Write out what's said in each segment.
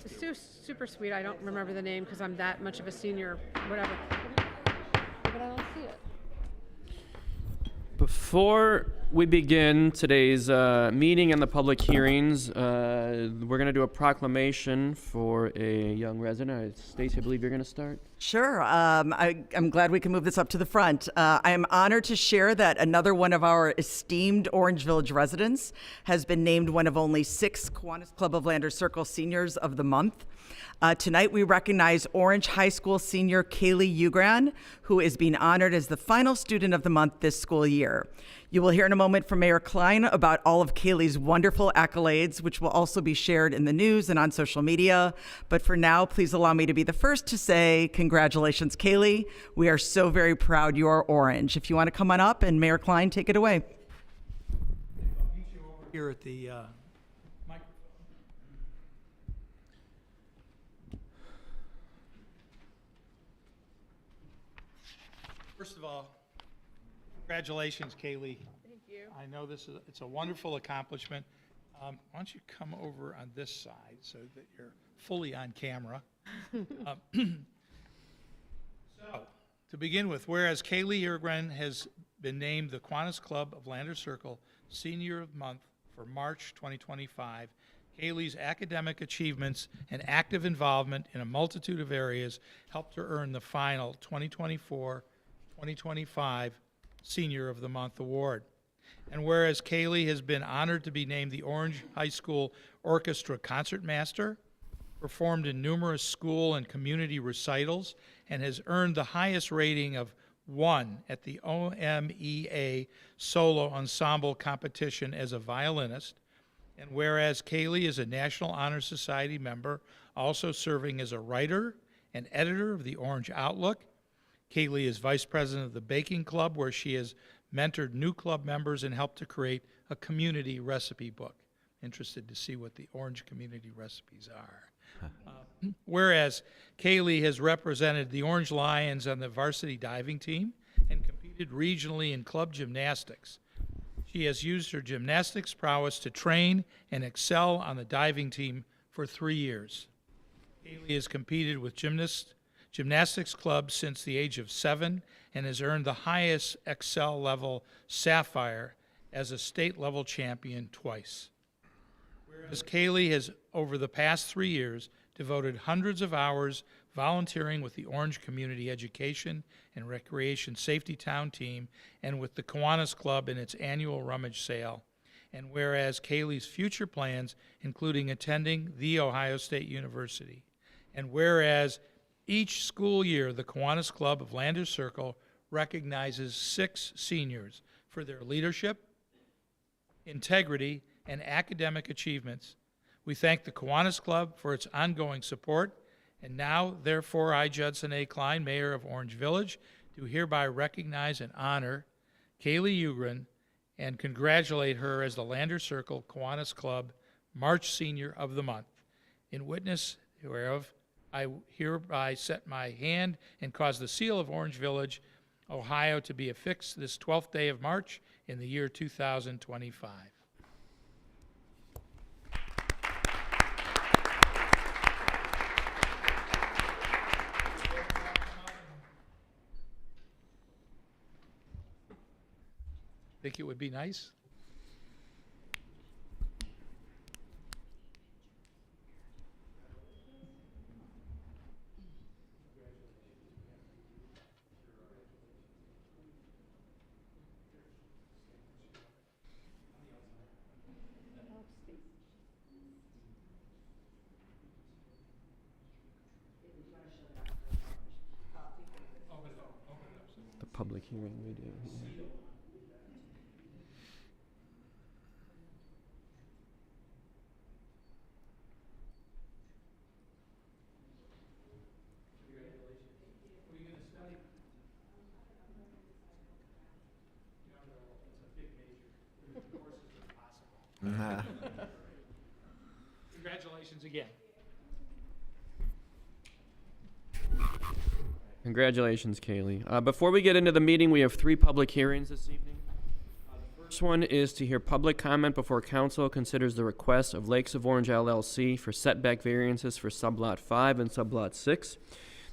It's super sweet. I don't remember the name because I'm that much of a senior, whatever. But I don't see it. Before we begin today's meeting and the public hearings, we're going to do a proclamation for a young resident. Stacey, I believe you're going to start. Sure. I'm glad we can move this up to the front. I am honored to share that another one of our esteemed Orange Village residents has been named one of only 6 Kiwanis Club of Landers Circle Seniors of the Month. Tonight, we recognize Orange High School senior Kaylee Ugran, who is being honored as the final student of the month this school year. You will hear in a moment from Mayor Klein about all of Kaylee's wonderful accolades, which will also be shared in the news and on social media. But for now, please allow me to be the first to say congratulations, Kaylee. We are so very proud you are Orange. If you want to come on up, and Mayor Klein, take it away. Here at the microphone. First of all, congratulations, Kaylee. Thank you. I know it's a wonderful accomplishment. Why don't you come over on this side so that you're fully on camera? So, to begin with, whereas Kaylee Ugran has been named the Kiwanis Club of Landers Circle Senior of the Month for March 2025, Kaylee's academic achievements and active involvement in a multitude of areas helped her earn the final 2024-2025 Senior of the Month award. And whereas Kaylee has been honored to be named the Orange High School Orchestra Concertmaster, performed in numerous school and community recitals, and has earned the highest rating of 1 at the OMEA Solo Ensemble Competition as a violinist. And whereas Kaylee is a National Honor Society member, also serving as a writer and editor of the Orange Outlook. Kaylee is vice president of the Baking Club, where she has mentored new club members and helped to create a community recipe book. Interested to see what the Orange community recipes are. Whereas Kaylee has represented the Orange Lions on the varsity diving team and competed regionally in club gymnastics. She has used her gymnastics prowess to train and excel on the diving team for 3 years. Kaylee has competed with gymnastics clubs since the age of 7 and has earned the highest Excel level Sapphire as a state level champion twice. Whereas Kaylee has, over the past 3 years, devoted hundreds of hours volunteering with the Orange Community Education and Recreation Safety Town team and with the Kiwanis Club in its annual rummage sale. And whereas Kaylee's future plans, including attending The Ohio State University. And whereas each school year, the Kiwanis Club of Landers Circle recognizes 6 seniors for their leadership, integrity, and academic achievements. We thank the Kiwanis Club for its ongoing support, and now, therefore, I, Judson A. Klein, Mayor of Orange Village, do hereby recognize and honor Kaylee Ugran and congratulate her as the Landers Circle Kiwanis Club March Senior of the Month. In witness whereof, I hereby set my hand and cause the seal of Orange Village, Ohio, to be affixed this 12th day of March in the year 2025. Think it would be nice? The public hearing we do. Yeah. Congratulations again. Congratulations, Kaylee. Before we get into the meeting, we have 3 public hearings this evening. The First one is to hear public comment before council considers the request of Lakes of Orange LLC for setback variances for sublot 5 and sublot 6.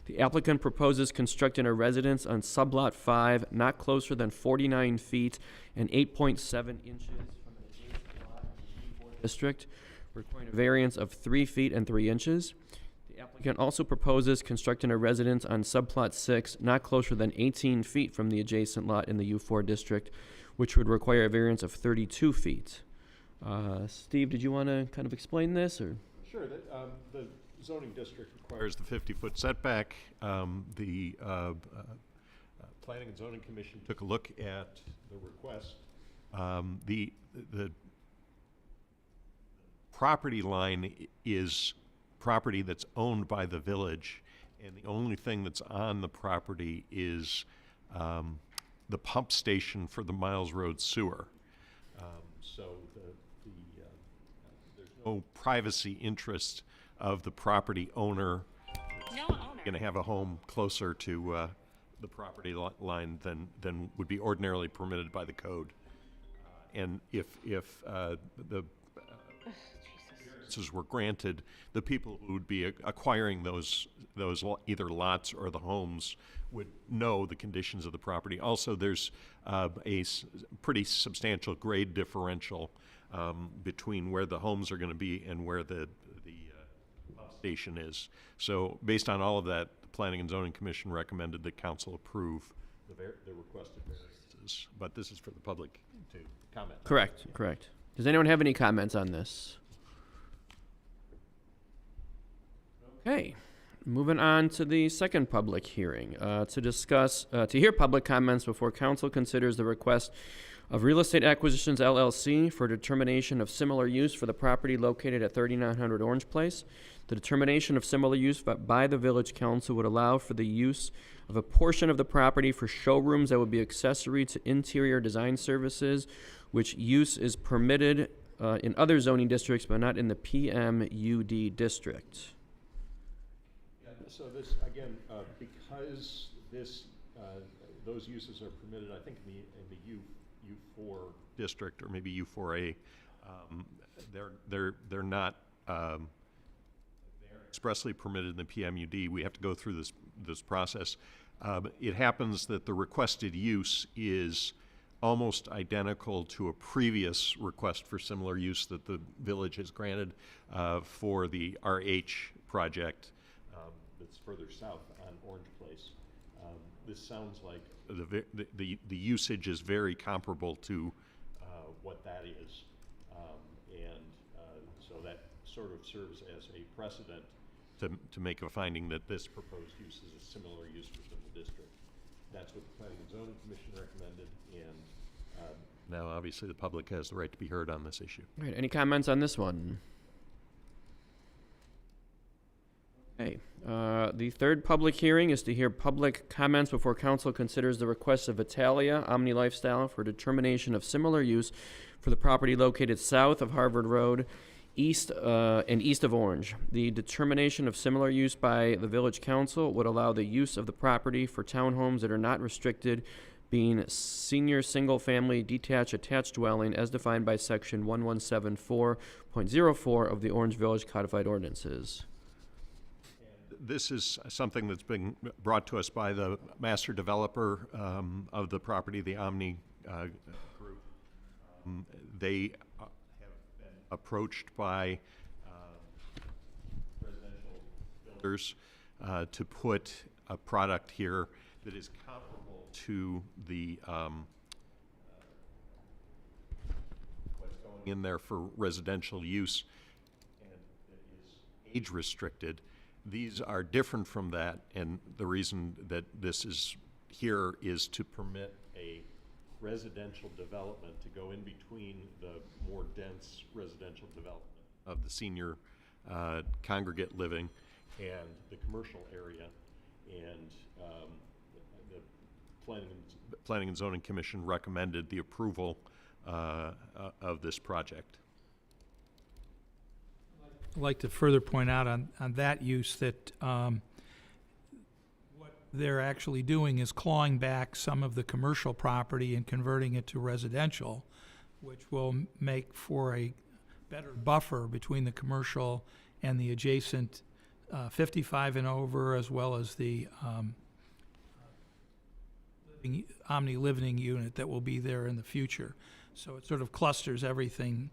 The applicant proposes constructing a residence on sublot 5 not closer than 49 feet and 8.7 inches from an adjacent lot in the B4 district, requiring a variance of 3 feet and 3 inches. The applicant also proposes constructing a residence on subplot 6 not closer than 18 feet from the adjacent lot in the U4 district, which would require a variance of 32 feet. Steve, did you want to kind of explain this, or? Sure. The zoning district requires the 50-foot setback. The Planning and Zoning Commission took a look at the request. The property line is property that's owned by the village, and the only thing that's on the property is the pump station for the Miles Road sewer. So there's no privacy interest of the property owner. Going to have a home closer to the property line than would be ordinarily permitted by the code. And if the variances were granted, the people who would be acquiring those either lots or the homes would know the conditions of the property. Also, there's pretty substantial grade differential between where the homes are going to be and where the pump station is. So based on all of that, the Planning and Zoning Commission recommended that council approve the requested variances. But this is for the public to comment. Correct. Does anyone have any comments on this? Okay, moving on to the second public hearing, to hear public comments before council considers the request of Real Estate Acquisitions LLC for determination of similar use for the property located at 3900 Orange Place. The determination of similar use by the village council would allow for the use of a portion of the property for showrooms that would be accessory to interior design services, which use is permitted in other zoning districts but not in the PMUD district. So this, again, because those uses are permitted, I think in the U4 district or maybe U4A, they're not they're expressly permitted in the PMUD. We have to go through this process. It happens that the requested use is almost identical to a previous request for similar use that the village has granted for the RH project. That's further south on Orange Place. This sounds like the usage is very comparable to what that is, and so that sort of serves as a precedent to make a finding that this proposed use is a similar use within the district. That's what the Planning and Zoning Commission recommended, and now obviously the public has the right to be heard on this issue. All right, any comments on this one? Okay, the third public hearing is to hear public comments before council considers the request of Italia Omni Lifestyle for determination of similar use for the property located south of Harvard Road, east of Orange. The determination of similar use by the village council would allow the use of the property for townhomes that are not restricted, being senior single-family detached attached dwelling as defined by section 1174.04 of the Orange Village Codified Ordinances. This is something that's been brought to us by the master developer of the property, the Omni Group. They have been approached by residential builders to put a product here that is comparable to the what's going in there for residential use, and it is age restricted. These are different from that, and the reason that this is here is to permit a residential development to go in between the more dense residential development of the senior congregate living and the commercial area. And the Planning and Zoning Commission recommended the approval of this project. I'd like to further point out on that use that what they're actually doing is clawing back some of the commercial property and converting it to residential, which will make for a better buffer between the commercial and the adjacent 55 and over, as well as the Omni Living Unit that will be there in the future. So it sort of clusters everything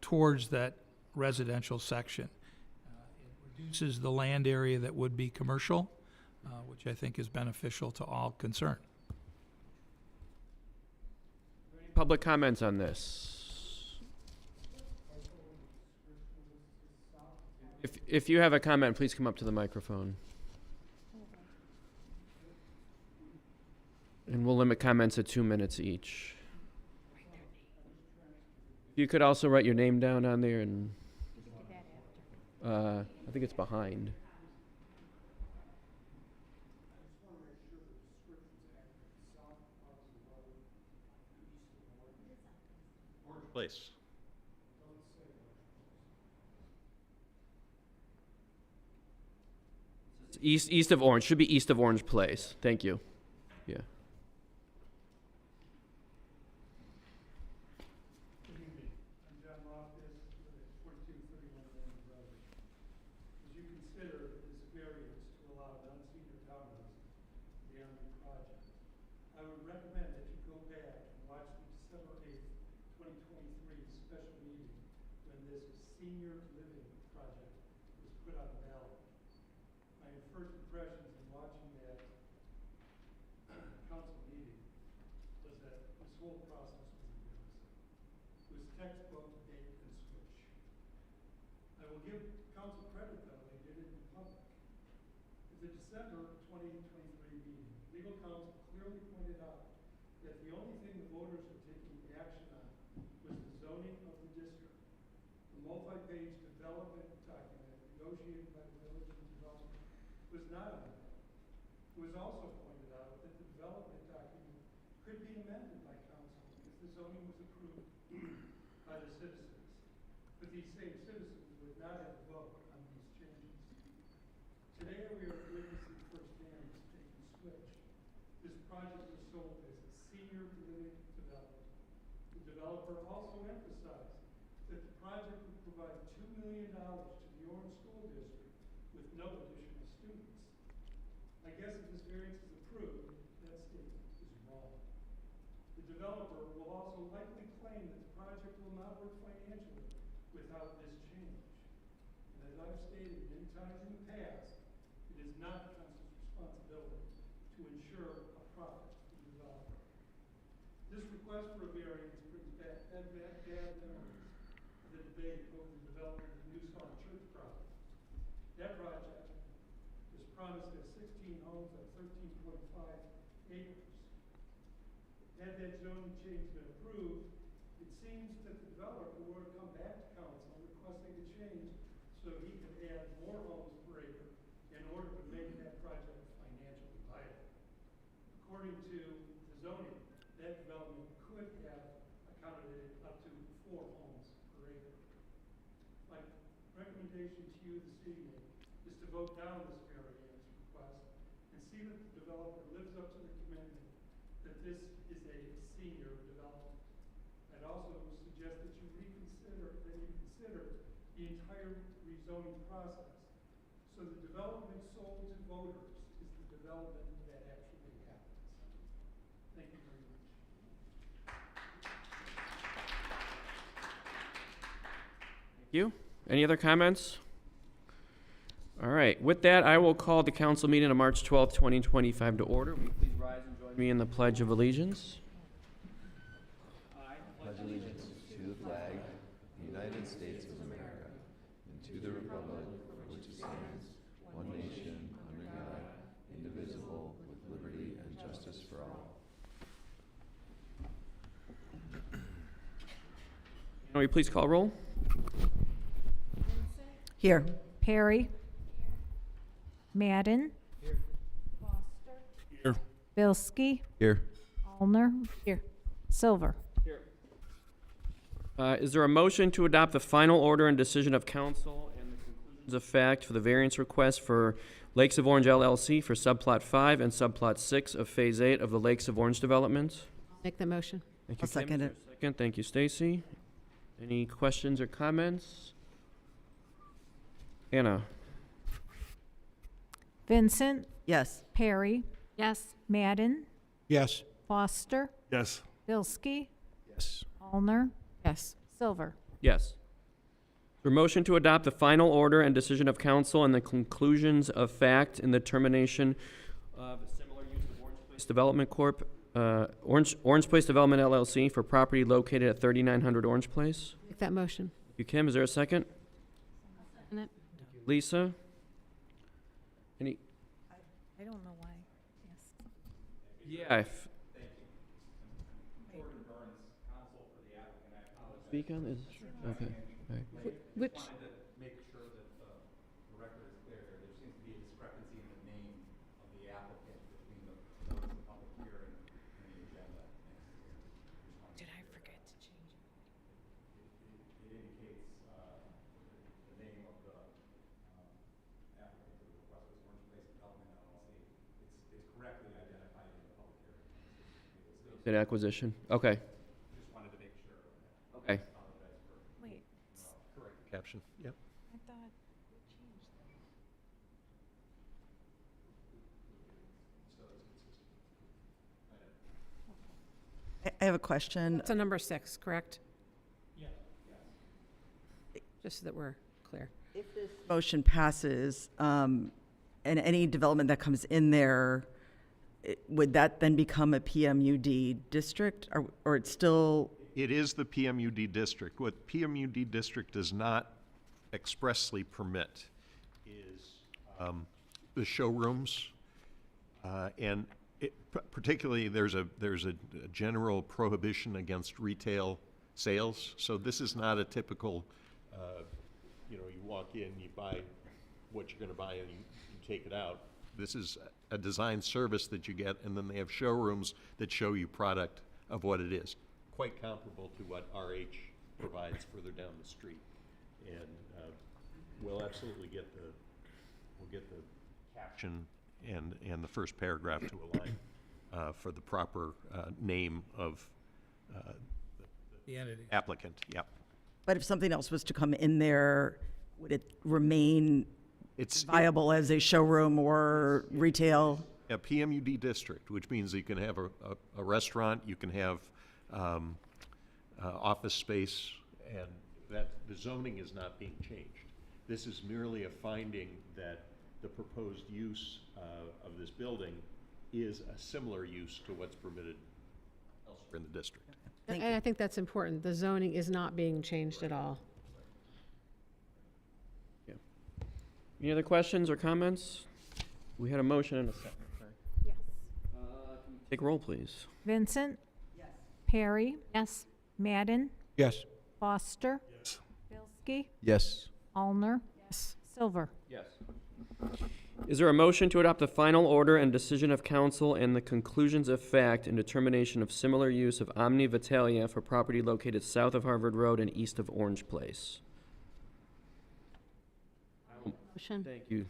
towards that residential section. It reduces the land area that would be commercial, which I think is beneficial to all concerned. Public comments on this? If you have a comment, please come up to the microphone. And we'll limit comments to 2 minutes each. You could also write your name down on there and, I think it's behind. Place. East of Orange, should be east of Orange Place. Thank you. Yeah. I'm John Loftus, with 4231 Land Road. Would you consider this variance to allow non-senior townhouses to be on the project? I would recommend that you go back and watch the December 8th, 2023 special meeting when this senior living project was put on the ballot. My first impressions in watching that council meeting was that this whole process was embarrassing. It was textbook bait and switch. I will give council credit though, they did it in public. At the December 2023 meeting, legal counsel clearly pointed out that the only thing the voters were taking action on was the zoning of the district. The multi-page development document negotiated by the village and developer was not on that. It was also pointed out that the development document could be amended by council if the zoning was approved by the citizens. But these same citizens would not have a vote on these changes. Today we are witnessing firsthand this bait and switch. This project was sold as a senior living development. The developer also emphasized that the project would provide $2 million to the Orange School District with no additional students. I guess if this variance is approved, that statement is wrong. The developer will also likely claim that the project will not work financially without this change. And as I've stated many times in the past, it is not the council's responsibility to ensure a profit for the developer. This request for a variance brings back bad memories of the debate over the development of the New Song Church project. That project was promised as 16 homes on 13.5 acres. Had that zoning change been approved, it seems that the developer would have come back to council requesting a change so he could add more homes per acre in order to make that project financially viable. According to the zoning, that development could have accommodated up to 4 homes per acre. My recommendation to you this evening is to vote down this variance request and see that the developer lives up to the commitment that this is a senior development. I'd also suggest that you consider the entire rezoning process. So the development sold to voters is the development that actually happens. Thank you very much. Thank you. Any other comments? All right. With that, I will call the council meeting on March 12th, 2025 to order. Will you please rise and join me in the Pledge of Allegiance? Pledge allegiance to the flag of the United States of America and to the republic for which it stands, one nation, under God, indivisible, with liberty and justice for all. Will you please call roll? Here. Perry. Madden. Here. Bilski. Here. Allner. Here. Silver. Is there a motion to adopt the final order and decision of council and the conclusion of fact for the variance request for Lakes of Orange LLC for subplot 5 and subplot 6 of Phase 8 of the Lakes of Orange development. Make the motion. Thank you, I'll Kim. second Is there it. a second, thank you, Stacy. Any questions or comments? Anna? Vincent, Yes. Perry, Yes. Madden, Yes. Foster, Yes. Bilski, Yes. Allner, Yes. Silver. Yes. For motion to adopt the final order and decision of council and the conclusions of fact in the termination of similar use of Orange Place Development Corp., Orange Place Development LLC for property located at 3900 Orange Place. Make that motion. Thank you, Kim. Is there a second? Second it. Lisa? Any? I don't know why. Yes. Yeah. Speak on this? Okay. All right. Which, Make sure that the record is clear here. There seems to be a discrepancy in the name of the applicant between the notice of public hearing and the agenda. Did I forget to change it? It indicates the name of the applicant for the request was Orange Place Development LLC. It's correctly identified in the public hearing. Did acquisition. Okay. Just wanted to make sure. Okay. Wait, Caption, yep. I thought we changed that. I have a question. it's a number 6, correct? Yeah. Just so that we're clear. If this motion passes, and any development that comes in there, would that then become a PMUD district, or it's still? It is the PMUD district. What PMUD district does not expressly permit is the showrooms, and particularly there's a general prohibition against retail sales. So this is not a typical, you walk in, you buy what you're going to buy, and you take it out. This is a design service that you get, and then they have showrooms that show you product of what it is. Quite comparable to what RH provides further down the street. And we'll absolutely get the caption and the first paragraph to align for the proper name of The entity. applicant, yep. But if something else was to come in there, would it remain It's viable as a showroom or retail? a PMUD district, which means you can have a restaurant, you can have office space, and that the zoning is not being changed. This is merely a finding that the proposed use of this building is a similar use to what's permitted elsewhere in the district. Thank And I think that's important. The zoning is not being changed at all. Any other questions or comments? We had a motion and a second. Yes. Take roll, please. Vincent? Yes. Perry? Yes. Madden? Yes. Foster? Yes. Bilski? Yes. Allner? Yes. Silver. Yes. Is there a motion to adopt the final order and decision of council and the conclusions of fact and determination of similar use of Omni Vitalia for property located south of Harvard Road and east of Orange Place? Motion. Thank you,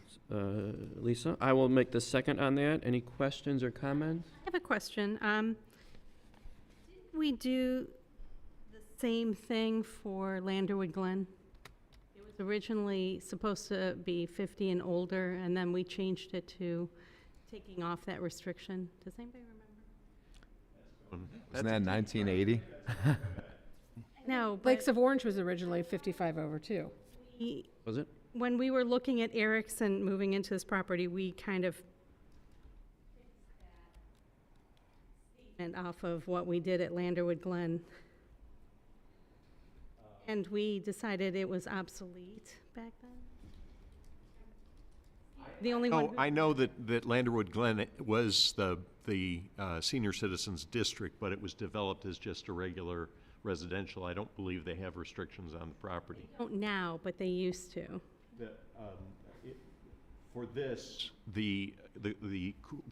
Lisa. I will make the second on that. Any questions or comments? I have a question. Did we do the same thing for Landerwood Glen? It was originally supposed to be 50 and older, and then we changed it to taking off that restriction. Does anybody remember? Wasn't that 1980? No, Lakes of Orange was originally 55 over too. Was it? when we were looking at Erickson moving into this property, we kind of and off of what we did at Landerwood Glen. And we decided it was obsolete back then. The only one Oh, I know that Landerwood Glen was the senior citizens district, but it was developed as just a regular residential. I don't believe they have restrictions on the property. don't now, but they used to. For this, the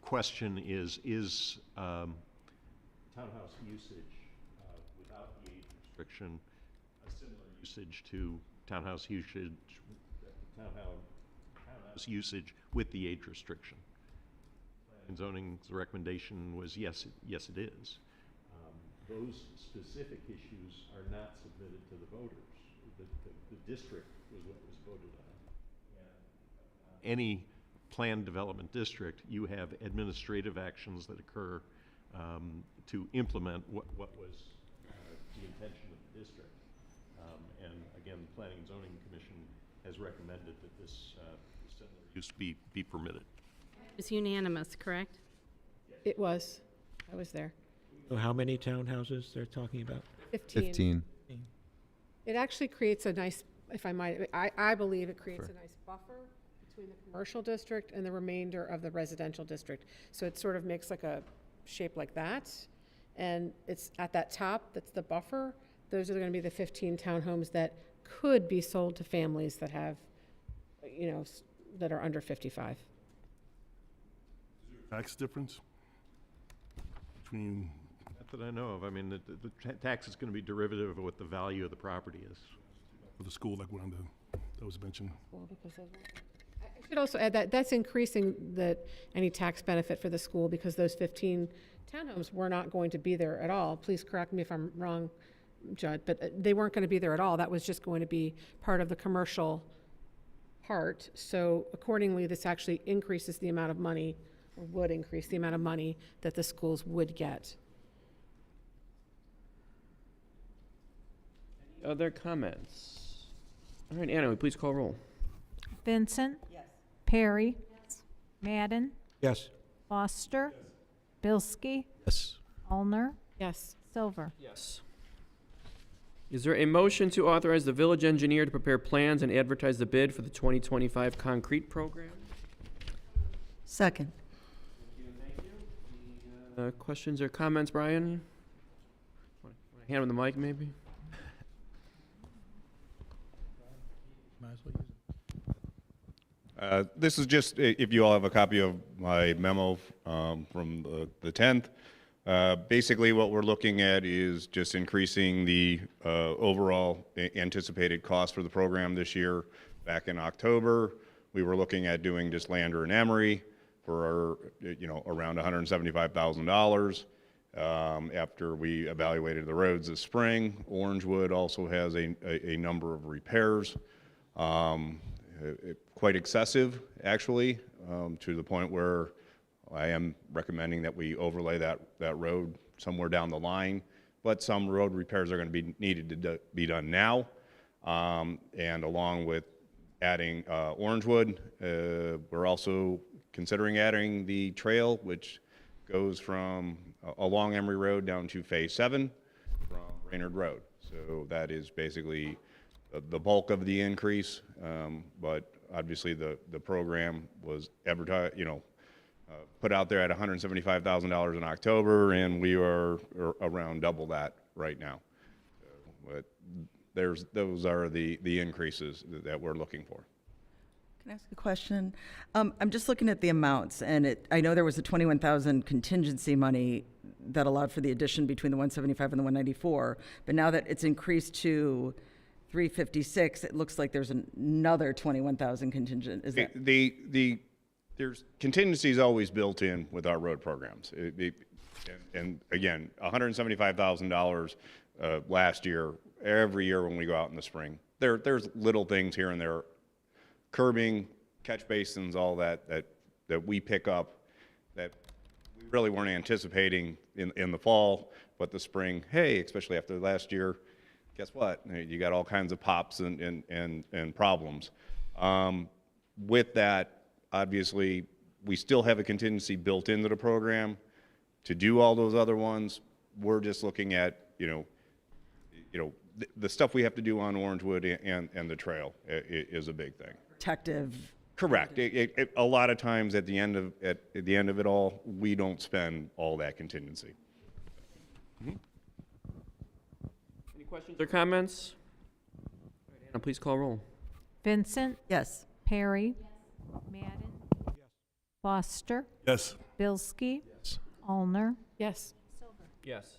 question is townhouse usage without the age restriction a similar usage to townhouse usage at the townhouse usage with the age restriction. And zoning's recommendation was yes, it is. Those specific issues are not submitted to the voters. The district was what was voted on. Any planned development district, you have administrative actions that occur to implement what was the intention of the district. And again, the Planning and Zoning Commission has recommended that this similar use be permitted. It's unanimous, correct? It was. I was there. So how many townhouses they're talking about? 15. It actually creates a nice, if I might, I believe it creates a nice buffer between the commercial district and the remainder of the residential district. So it sort of makes like a shape like that. And it's at that top, that's the buffer. Those are going to be the 15 townhomes that could be sold to families that have, you know, that are under 55. Tax difference between, Not that I know of. I mean, the tax is going to be derivative of what the value of the property is. for the school, like one that was mentioned? I should also add that that's increasing any tax benefit for the school because those 15 townhomes were not going to be there at all. Please correct me if I'm wrong, Judd, but they weren't going to be there at all. That was just going to be part of the commercial part. So accordingly, this actually increases the amount of money, or would increase the amount of money that the schools would get. Other comments? All right, Anna, will you please call roll? Vincent. Yes. Perry. Yes. Madden. Yes. Foster. Bilski. Yes. Allner. Yes. Silver. Yes. Is there a motion to authorize the village engineer to prepare plans and advertise the bid for the 2025 concrete program? Second. Questions or comments, Brian? Want to hand him the mic, maybe? Might as well use it. This is just, if you all have a copy of my memo from the 10th, basically what we're looking at is just increasing the overall anticipated cost for the program this year. Back in October, we were looking at doing just Lander and Emery for around $175,000. After we evaluated the roads this spring, Orangewood also has a number of repairs. Quite excessive, actually, to the point where I am recommending that we overlay that road somewhere down the line. But some road repairs are going to be needed to be done now. And along with adding Orangewood, we're also considering adding the trail, which goes from along Emery Road down to Phase 7 from Raynard Road. So that is basically the bulk of the increase, but obviously the program was advertised, put out there at $175,000 in October, and we are around double that right now. But those are the increases that we're looking for. Can I ask a question? I'm just looking at the amounts, and I know there was a $21,000 contingency money that allowed for the addition between the 175 and the 194, but now that it's increased to 356, it looks like there's another 21,000 contingent. Is that There's contingencies always built in with our road programs. And again, $175,000 last year, every year when we go out in the spring. There's little things here and there, curbing, catch basins, all that we pick up that we really weren't anticipating in the fall, but the spring, hey, especially after last year, guess what? You got all kinds of pops and problems. With that, obviously, we still have a contingency built into the program to do all those other ones. We're just looking at, the stuff we have to do on Orangewood and the trail is a big thing. protective? Correct. A lot of times at the end of it all, we don't spend all that contingency. Any questions or comments? All right, Anna, please call roll. Vincent. Yes. Perry. Madden. Foster. Yes. Bilski. Allner. Yes. Yes.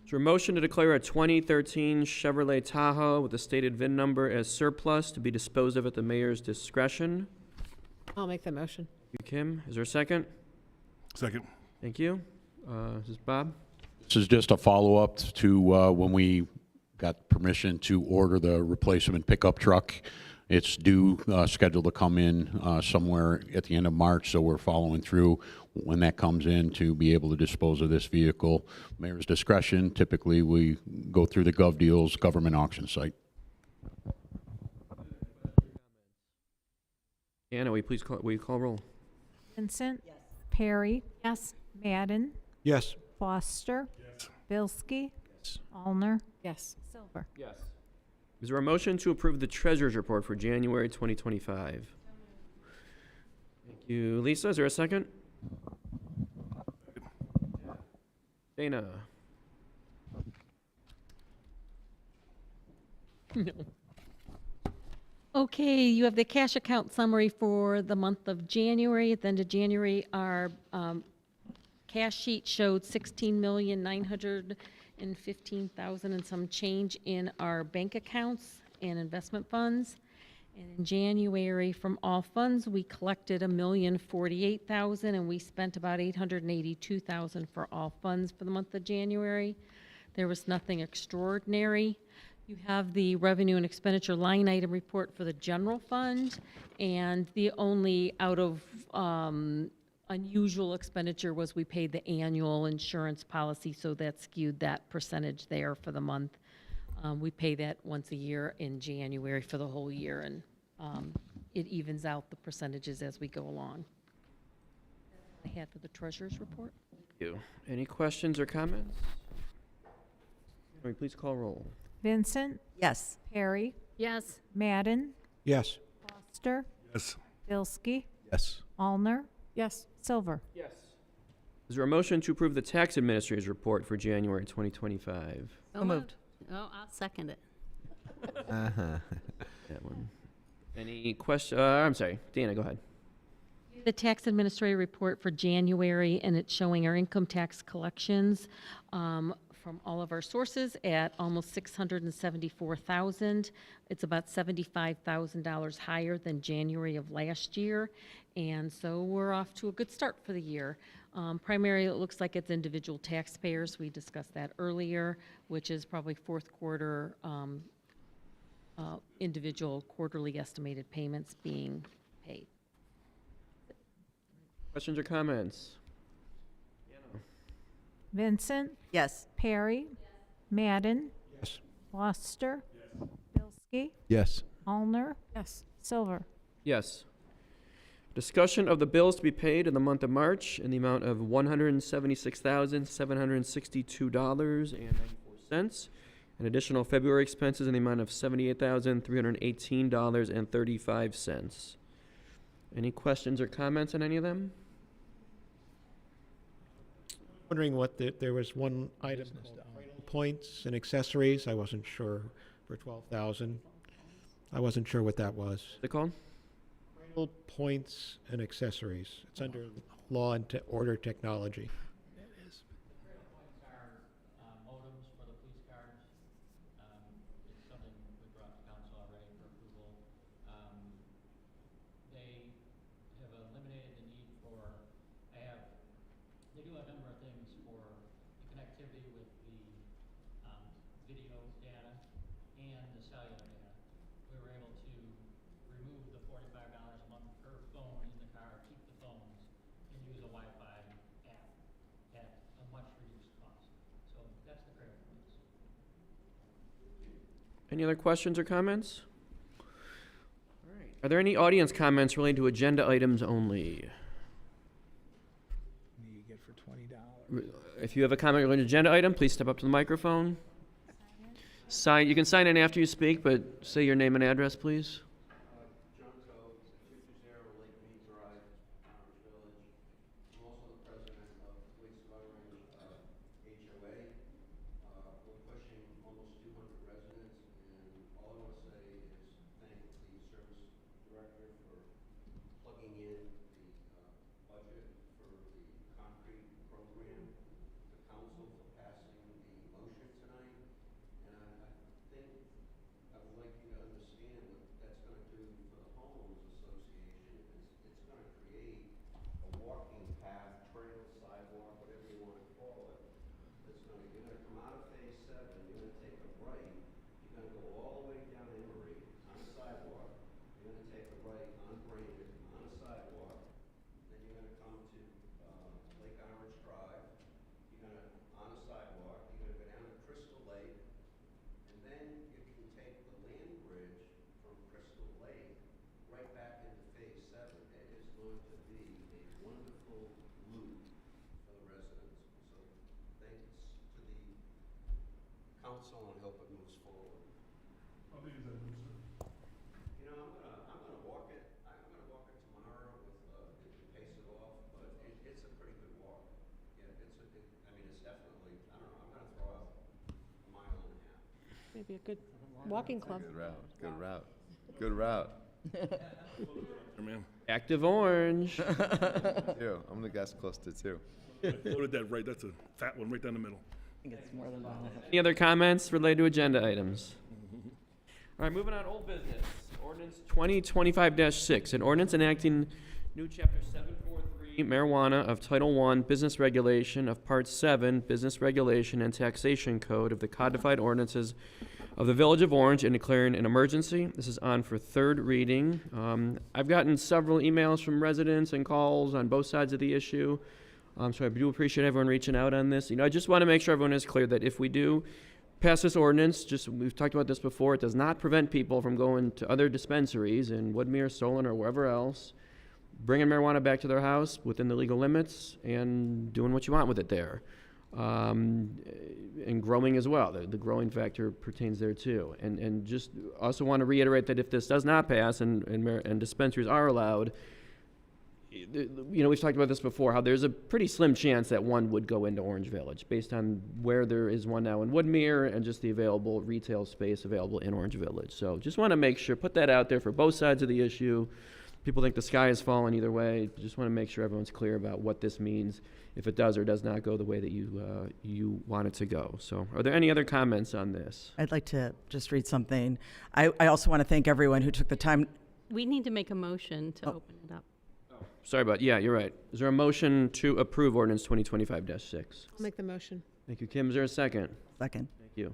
Is there a motion to declare a 2013 Chevrolet Tahoe with a stated VIN number as surplus to be disposed of at the mayor's discretion? I'll make the motion. Thank you, Kim. Is there a second? Second. Thank you. This is Bob. This is just a follow-up to when we got permission to order the replacement pickup truck. It's due, scheduled to come in somewhere at the end of March, so we're following through when that comes in to be able to dispose of this vehicle. Mayor's discretion, typically we go through the Gov Deals government auction site. Anna, will you call roll? Vincent. Yes. Perry. Yes. Madden. Yes. Foster. Yes. Bilski. Yes. Allner. Yes. Silver. Yes. Is there a motion to approve the treasurer's report for January 2025? Thank you, Lisa. Is there a second? Dana? Okay, you have the cash account summary for the month of January. At the end of January, our cash sheet showed $16,915,000 and some change in our bank accounts and investment funds. And in January, from all funds, we collected $1,048,000 and we spent about $882,000 for all funds for the month of January. There was nothing extraordinary. You have the revenue and expenditure line item report for the general fund, and the only out of unusual expenditure was we paid the annual insurance policy, so that skewed that percentage there for the month. We pay that once a year in January for the whole year, and it evens out the percentages as we go along. I had for the treasurer's report. Thank you. Any questions or comments? Can we please call roll? Vincent. Yes. Perry. Yes. Madden. Yes. Foster. Yes. Bilski. Yes. Allner. Yes. Silver. Yes. Is there a motion to approve the tax administrator's report for January 2025? So moved. Oh, I'll second it. That one. Any question? I'm sorry, Dana, go ahead. The tax administrator report for January, and it's showing our income tax collections from all of our sources at almost $674,000. It's about $75,000 higher than January of last year, and so we're off to a good start for the year. Primarily, it looks like it's individual taxpayers. We discussed that earlier, which is probably fourth quarter individual quarterly estimated payments being paid. Questions or comments? Vincent. Yes. Perry. Madden. Yes. Foster. Bilski. Yes. Allner. Yes. Silver. Yes. Discussion of the bills to be paid in the month of March in the amount of $176,762.94, and additional February expenses in the amount of $78,318.35. Any questions or comments on any of them? Wondering what there was one item called cradle points and accessories. I wasn't sure for 12,000. I wasn't sure what that was. What's it called? Cradle points and accessories. It's under law and order technology. Modems for the police cars. It's something we brought to council already for approval. They have eliminated the need for, they do a number of things for the connectivity with the video data and the cellular data. We were able to remove the $45 a month per phone in the car, keep the phones, and use a Wi-Fi app at a much reduced cost. So that's the credit points. Any other questions or comments? All right. Are there any audience comments related to agenda items only? You get for $20. If you have a comment related to agenda item, please step up to the microphone. You can sign in after you speak, but say your name and address, please. John Cove, 220 Lake Mead Drive, Orange Village. I'm also the president of Police Veteran HOA. We're pushing almost 200 residents, and all I want to say is thank the service director for plugging in the budget for the concrete program, the council for passing the motion, walking path, trail, sidewalk, whatever you want to call it. You're gonna come out of phase 7, you're gonna take a right, you're gonna go all the way down Emory on a sidewalk, you're gonna take a right on Brainerd on a sidewalk, then you're gonna come to, Lake Orange Drive, you're gonna, on a sidewalk, you're gonna go down to Crystal Lake, and then you can take the land bridge from Crystal Lake right back into phase 7. It is going to be a wonderful loop for the residents. So thanks to the council and hope it moves forward. How big is that loop, sir? You know, I'm gonna walk it. I'm gonna walk it tomorrow with, pace it off, but it's a pretty good walk. Yeah, I mean, it's definitely, I don't know, I'm gonna throw out a mile and a half. Maybe a good walking club. Good route, good route, good route. Man, Active Orange. Two. I'm the guest close to 2. loaded that right, that's a fat one right down the middle. Any other comments related to agenda items? All right, moving on, old business. Ordinance 2025-6, an ordinance enacting new chapter 743 marijuana of Title I Business Regulation of Part 7 Business Regulation and Taxation Code of the Codified Ordinances of the Village of Orange and declaring an emergency. This is on for third reading. I've gotten several emails from residents and calls on both sides of the issue. So I do appreciate everyone reaching out on this. I just want to make sure everyone is clear that if we do pass this ordinance, we've talked about this before, it does not prevent people from going to other dispensaries in Woodmere, Solon, or wherever else, bringing marijuana back to their house within the legal limits and doing what you want with it there. And growing as well. The growing factor pertains there too. And just also want to reiterate that if this does not pass and dispensaries are allowed, we've talked about this before, how there's a pretty slim chance that one would go into Orange Village based on where there is one now in Woodmere and just the available retail space available in Orange Village. So just want to make sure, put that out there for both sides of the issue. People think the sky is falling either way. Just want to make sure everyone's clear about what this means if it does or does not go the way that you want it to go. So are there any other comments on this? I'd like to just read something. I also want to thank everyone who took the time. We need to make a motion to open it up. Sorry about, yeah, you're right. Is there a motion to approve ordinance 2025-6? I'll make the motion. Thank you, Kim. Is there a second? Second. Thank you.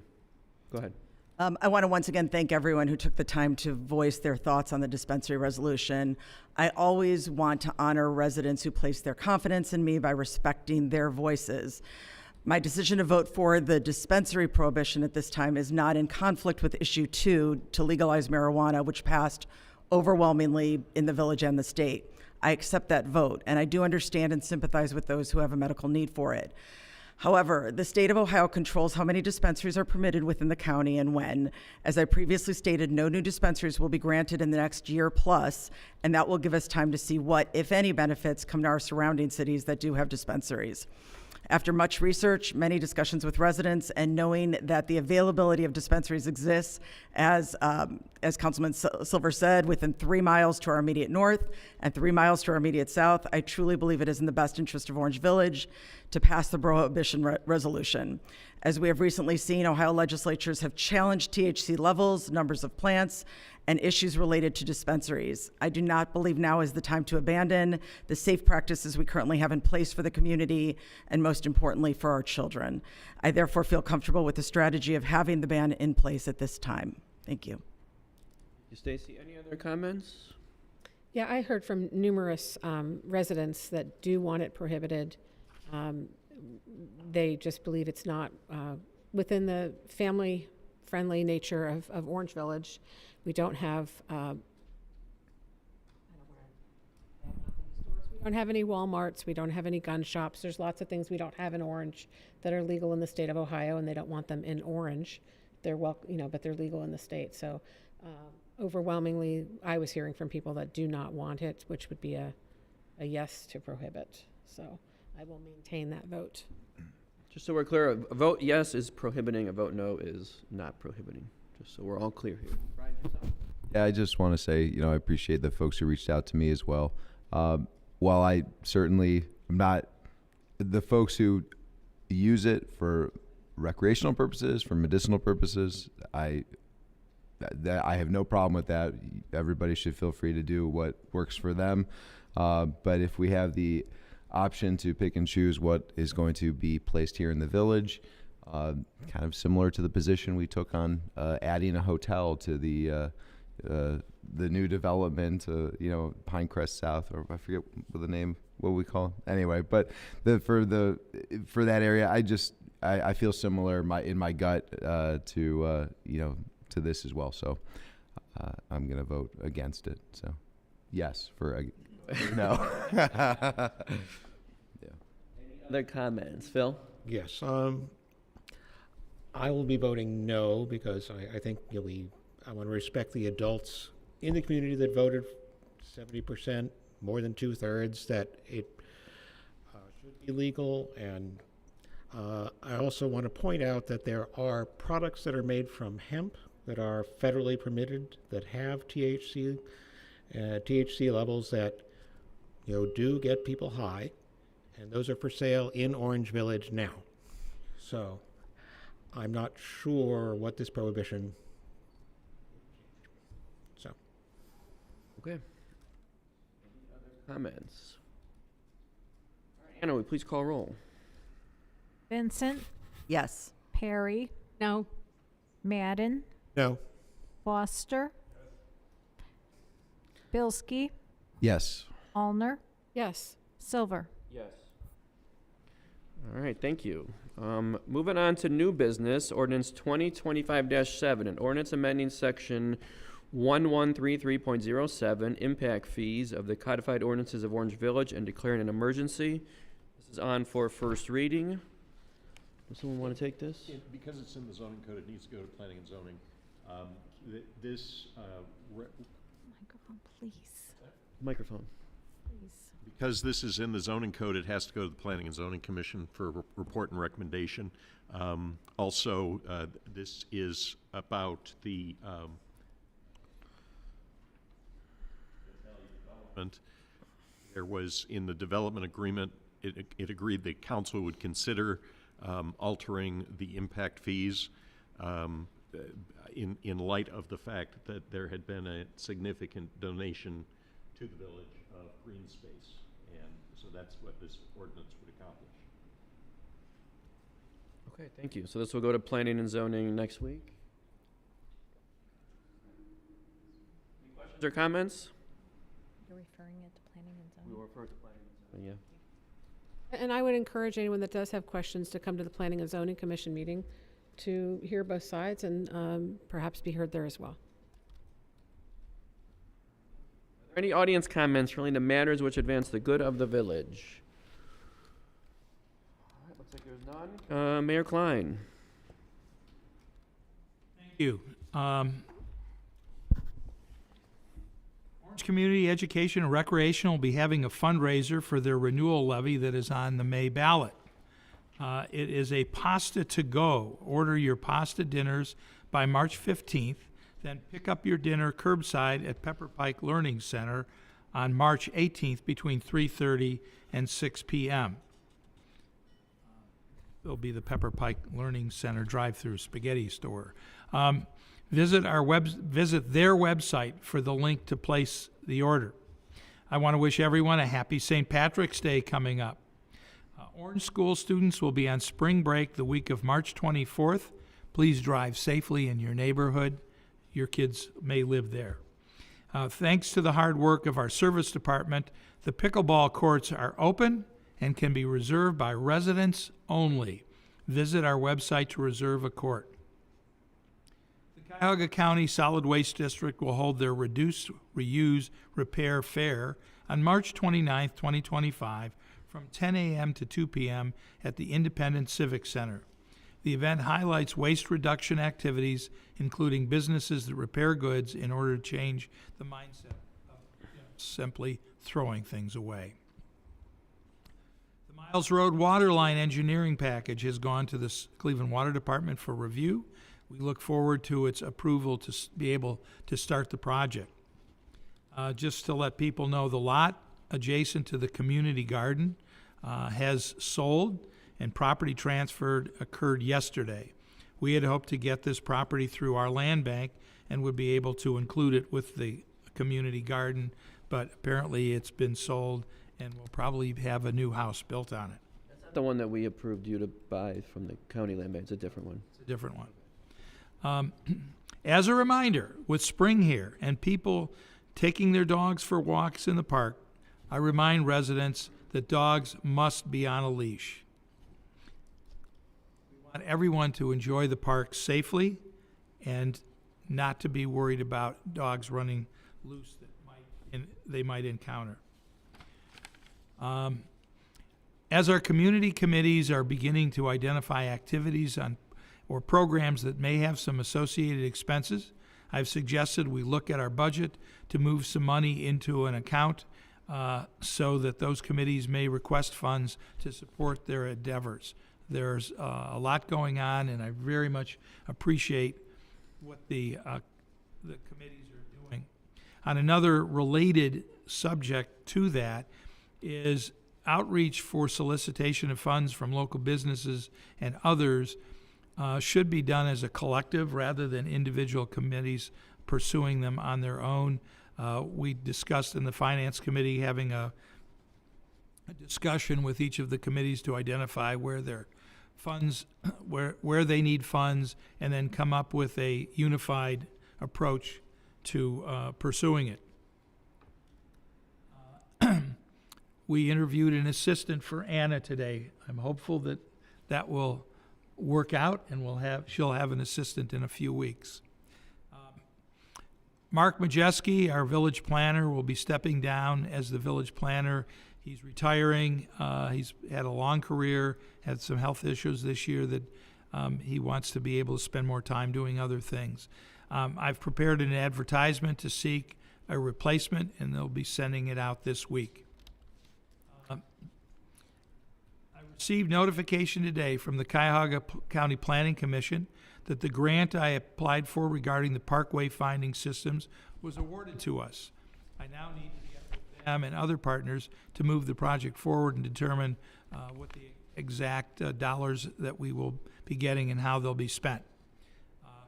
Go ahead. I want to once again thank everyone who took the time to voice their thoughts on the dispensary resolution. I always want to honor residents who place their confidence in me by respecting their voices. My decision to vote for the dispensary prohibition at this time is not in conflict with issue 2 to legalize marijuana, which passed overwhelmingly in the village and the state. I accept that vote, and I do understand and sympathize with those who have a medical need for it. However, the state of Ohio controls how many dispensaries are permitted within the county and when. As I previously stated, no new dispensaries will be granted in the next year plus, and that will give us time to see what, if any, benefits come to our surrounding cities that do have dispensaries. After much research, many discussions with residents, and knowing that the availability of dispensaries exists, as Councilman Silver said, within 3 miles to our immediate north and 3 miles to our immediate south, I truly believe it is in the best interest of Orange Village to pass the prohibition resolution. As we have recently seen, Ohio legislatures have challenged THC levels, numbers of plants, and issues related to dispensaries. I do not believe now is the time to abandon the safe practices we currently have in place for the community and, most importantly, for our children. I therefore feel comfortable with the strategy of having the ban in place at this time. Thank you. Stacy, any other comments? Yeah, I heard from numerous residents that do want it prohibited. They just believe it's not within the family-friendly nature of Orange Village. We don't have we don't have any Walmarts. We don't have any gun shops. There's lots of things we don't have in Orange that are legal in the state of Ohio, and they don't want them in Orange. They're but they're legal in the state. So overwhelmingly, I was hearing from people that do not want it, which would be a yes to prohibit. So I will maintain that vote. Just so we're clear, a vote yes is prohibiting, a vote no is not prohibiting. Just so we're all clear here. Brian, yourself? Yeah, I just want to say, I appreciate the folks who reached out to me as well. While I certainly am not the folks who use it for recreational purposes, for medicinal purposes, I have no problem with that. Everybody should feel free to do what works for them. But if we have the option to pick and choose what is going to be placed here in the village. Kind of similar to the position we took on adding a hotel to the new development, Pinecrest South, or I forget what the name, what we call it. Anyway, but for that area, I feel similar in my gut to this as well. So I'm gonna vote against it. So yes for no. Yeah. Other comments, Phil? Yes, I will be voting no because I think I want to respect the adults in the community that voted 70%, more than 2/3, that it should be legal. And I also want to point out that there are products that are made from hemp that are federally permitted that have THC levels that do get people high, and those are for sale in Orange Village now. So I'm not sure what this prohibition. So. Okay. Any other comments? All right, Anna, will you please call roll? Vincent, Yes. Perry, No. Madden, No. Foster, Bilski, Yes. Allner, Yes. Silver. Yes. All right, thank you. Moving on to new business, ordinance 2025-7, an ordinance amending section 1133.07, impact fees of the codified ordinances of Orange Village and declaring an emergency. This is on for first reading. Does someone want to take this? Because it's in the zoning code, it needs to go to planning and zoning. Microphone, please. Microphone. Please. Because this is in the zoning code, it has to go to the Planning and Zoning Commission for report and recommendation. Also, this is about the development. There was, in the development agreement, it agreed that council would consider altering the impact fees in light of the fact that there had been a significant donation to the village of green space. And so that's what this ordinance would accomplish. Okay, thank you. So this will go to planning and zoning next week. Any questions or comments? You're referring it to planning and We zoning? will refer to planning and zoning, yeah. And I would encourage anyone that does have questions to come to the Planning and Zoning Commission meeting to hear both sides and perhaps be heard there as well. Are there any audience comments relating to matters which advance the good of the village? All right, looks like there's none. Mayor Klein. Thank you. Orange Community Education and Recreation will be having a fundraiser for their renewal levy that is on the May ballot. It is a pasta to go. Order your pasta dinners by March 15th, then pick up your dinner curbside at Pepper Pike Learning Center on March 18th between 3:30 and 6 p.m. It'll be the Pepper Pike Learning Center drive-through spaghetti store. Visit their website for the link to place the order. I want to wish everyone a happy St. Patrick's Day coming up. Orange School students will be on spring break the week of March 24th. Please drive safely in your neighborhood. Your kids may live there. Thanks to the hard work of our service department, the pickleball courts are open and can be reserved by residents only. Visit our website to reserve a court. The Cuyahoga County Solid Waste District will hold their Reduce, Reuse, Repair Fair on March 29th, 2025, from 10 a.m. to 2 p.m. at the Independent Civic Center. The event highlights waste reduction activities, including businesses that repair goods in order to change the mindset of simply throwing things away. The Miles Road Waterline Engineering Package has gone to the Cleveland Water Department for review. We look forward to its approval to be able to start the project. Just to let people know, the lot adjacent to the community garden has sold, and property transfer occurred yesterday. We had hoped to get this property through our land bank and would be able to include it with the community garden, but apparently it's been sold and we'll probably have a new house built on it. The one that we approved you to buy from the county land bank, it's a different one. It's a different one. As a reminder, with spring here and people taking their dogs for walks in the park, I remind residents that dogs must be on a leash. We want everyone to enjoy the park safely and not to be worried about dogs running loose that they might encounter. As our community committees are beginning to identify activities or programs that may have some associated expenses, I've suggested we look at our budget to move some money into an account so that those committees may request funds to support their endeavors. There's a lot going on, and I very much appreciate what the committees are doing. On another related subject to that is outreach for solicitation of funds from local businesses and others should be done as a collective rather than individual committees pursuing them on their own. We discussed in the Finance Committee having a discussion with each of the committees to identify where their funds, where they need funds, and then come up with a unified approach to pursuing it. We interviewed an assistant for Anna today. I'm hopeful that that will work out, and she'll have an assistant in a few weeks. Mark Majeski, our village planner, will be stepping down as the village planner. He's retiring. He's had a long career, had some health issues this year that he wants to be able to spend more time doing other things. I've prepared an advertisement to seek a replacement, and they'll be sending it out this week. I received notification today from the Cuyahoga County Planning Commission that the grant I applied for regarding the parkway finding systems was awarded to us. I now need to get with them and other partners to move the project forward and determine what the exact dollars that we will be getting and how they'll be spent.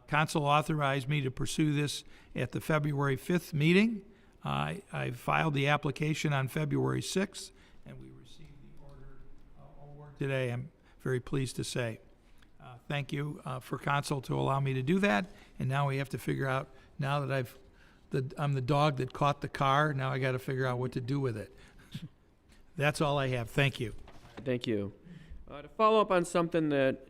Council authorized me to pursue this at the February 5th meeting. I filed the application on February 6th, and we received the award today, I'm very pleased to say. Thank you for Council to allow me to do that, and now we have to figure out, now that I'm the dog that caught the car, now I got to figure out what to do with it. That's all I have. Thank you. Thank you. To follow up on something that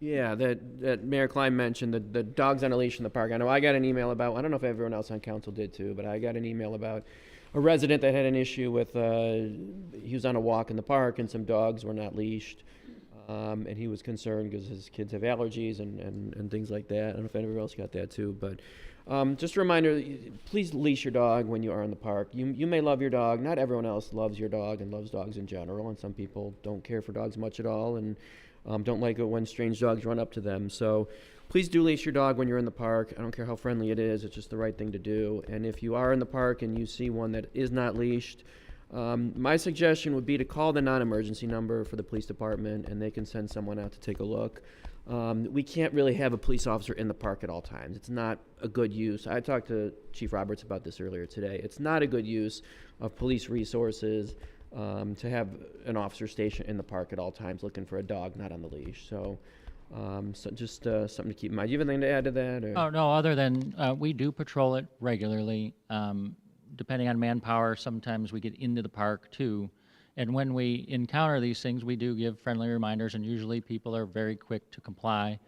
that Mayor Klein mentioned, the dogs on a leash in the park. I know I got an email about, I don't know if everyone else on council did too, but I got an email about a resident that had an issue with, he was on a walk in the park and some dogs were not leashed. And he was concerned because his kids have allergies and things like that. I don't know if anyone else got that too, but just a reminder, please leash your dog when you are in the park. You may love your dog. Not everyone else loves your dog and loves dogs in general, and some people don't care for dogs much at all and don't like it when strange dogs run up to them. So please do leash your dog when you're in the park. I don't care how friendly it is. It's just the right thing to do. And if you are in the park and you see one that is not leashed, my suggestion would be to call the non-emergency number for the police department, and they can send someone out to take a look. We can't really have a police officer in the park at all times. It's not a good use. I talked to Chief Roberts about this earlier today. It's not a good use of police resources to have an officer stationed in the park at all times looking for a dog not on the leash. So, just something to keep in mind. Do you have anything to add to that? Or? Oh, no, other than we do patrol it regularly. Depending on manpower, sometimes we get into the park too. And when we encounter these things, we do give friendly reminders, and usually people are very quick to comply.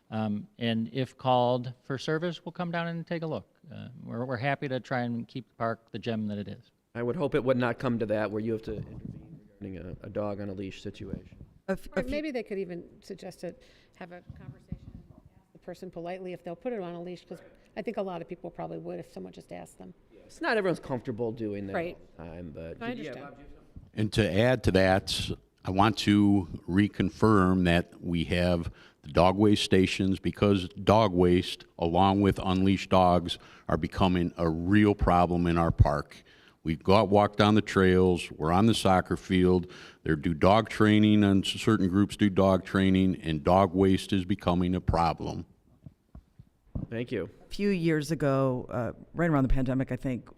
And if called for service, we'll come down and take a look. We're happy to try and keep the park the gem that it is. I would hope it would not come to that where you have to intervene regarding a dog on a leash situation. Or maybe they could even suggest to have a conversation, ask the person politely if they'll put it on a leash, because I think a lot of people probably would if someone just asked them. It's not everyone's comfortable doing that Right. all the time, but I understand. And to add to that, I want to reconfirm that we have the dog waste stations, because dog waste, along with unleashed dogs, are becoming a real problem in our park. We walk down the trails, we're on the soccer field, they do dog training, and certain groups do dog training, and dog waste is becoming a problem. Thank you. A few years ago, right around the pandemic, I think,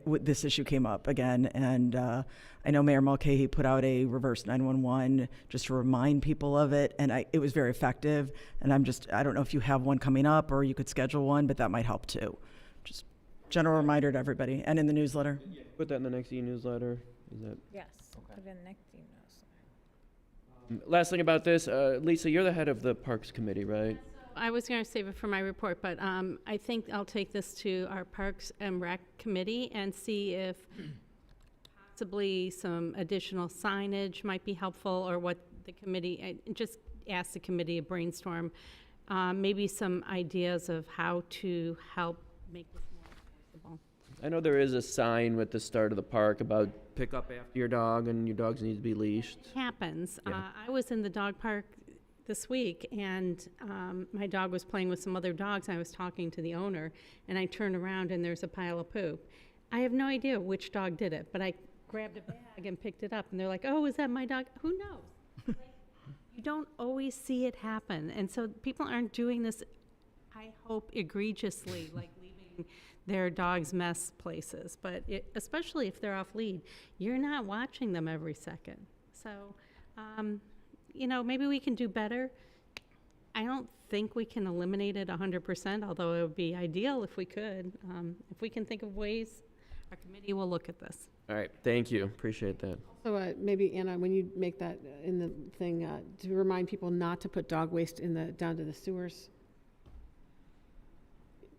this issue came up again. And I know Mayor Mulcahy put out a reverse 911 just to remind people of it. And it was very effective. And I don't know if you have one coming up or you could schedule one, but that might help too. Just general reminder to everybody and in the newsletter. Put that in the next e-newsletter. Is that? Yes, put it in next email. Last thing about this, Lisa, you're the head of the Parks Committee, right? I was going to save it for my report, but I think I'll take this to our Parks and Rec Committee and see if possibly some additional signage might be helpful, or what the committee, just ask the committee to brainstorm, maybe some ideas of how to help make this more accessible. I know there is a sign with the start of the park about pick up after your dog and your dogs need to be leashed. It happens. Yeah. I was in the dog park this week, and my dog was playing with some other dogs. I was talking to the owner, and I turned around, and there's a pile of poop. I have no idea which dog did it, but I grabbed a bag and picked it up, and they're like, oh, is that my dog? Who knows? Like, you don't always see it happen, and so people aren't doing this, I hope, egregiously, like leaving their dogs mess places, but especially if they're off lead, you're not watching them every second. So, maybe we can do better. I don't think we can eliminate it 100%, although it would be ideal if we could. If we can think of ways, our committee will look at this. All right, thank you. Appreciate that. So maybe, Anna, when you make that in the thing, to remind people not to put dog waste down to the sewers.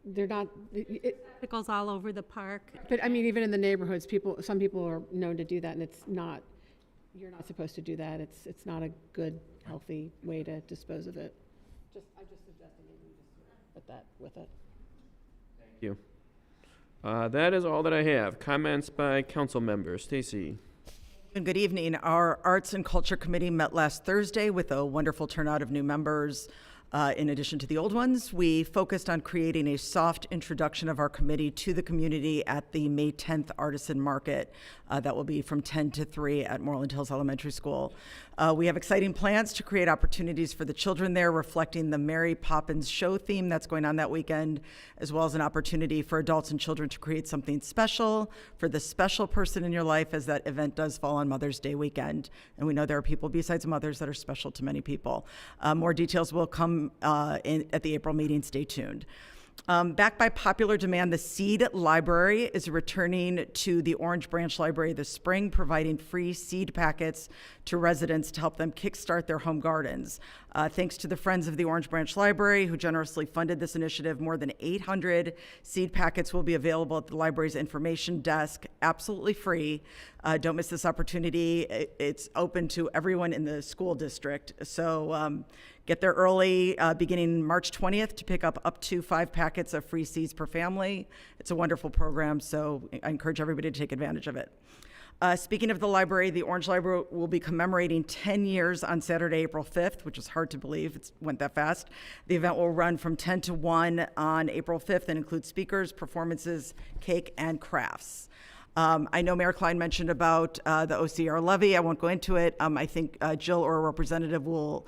They're not. It goes all over the park. But I mean, even in the neighborhoods, some people are known to do that, and it's not. You're not supposed to do that. It's not a good, healthy way to dispose of it. I'm just suggesting maybe we just put that with it. Thank you. That is all that I have. Comments by council members. Stacy. And good evening. Our Arts and Culture Committee met last Thursday with a wonderful turnout of new members. In addition to the old ones, we focused on creating a soft introduction of our committee to the community at the May 10th Artisan Market. That will be from 10 to 3 at Moreland Hills Elementary School. We have exciting plans to create opportunities for the children there, reflecting the Mary Poppins show theme that's going on that weekend, as well as an opportunity for adults and children to create something special for the special person in your life, as that event does fall on Mother's Day weekend. And we know there are people besides mothers that are special to many people. More details will come at the April meeting. Stay tuned. Backed by popular demand, the Seed Library is returning to the Orange Branch Library this spring, providing free seed packets to residents to help them kickstart their home gardens. Thanks to the Friends of the Orange Branch Library, who generously funded this initiative, more than 800 seed packets will be available at the library's information desk, absolutely free. Don't miss this opportunity. It's open to everyone in the school district. So get there early, beginning March 20th, to pick up to 5 packets of free seeds per family. It's a wonderful program, so I encourage everybody to take advantage of it. Speaking of the library, the Orange Library will be commemorating 10 years on Saturday, April 5th, which is hard to believe. It went that fast. The event will run from 10 to 1 on April 5th and include speakers, performances, cake, and crafts. I know Mayor Klein mentioned about the OCR levy. I won't go into it. I think Jill or a representative will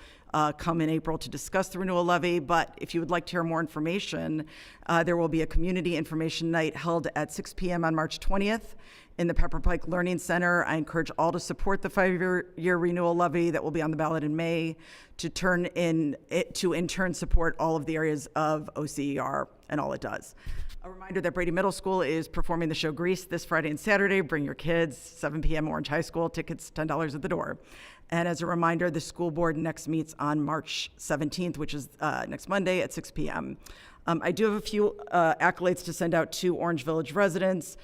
come in April to discuss the renewal levy, but if you would like to hear more information, there will be a community information night held at 6 p.m. on March 20th in the Pepper Pike Learning Center. I encourage all to support the 5-year renewal levy that will be on the ballot in May to in turn support all of the areas of OCER and all it does. A reminder that Brady Middle School is performing the show Grease this Friday and Saturday. Bring your kids, 7 p.m. Orange High School, tickets $10 at the door. And as a reminder, the school board next meets on March 17th, which is next Monday at 6 p.m. I do have a few accolades to send out to Orange Village residents.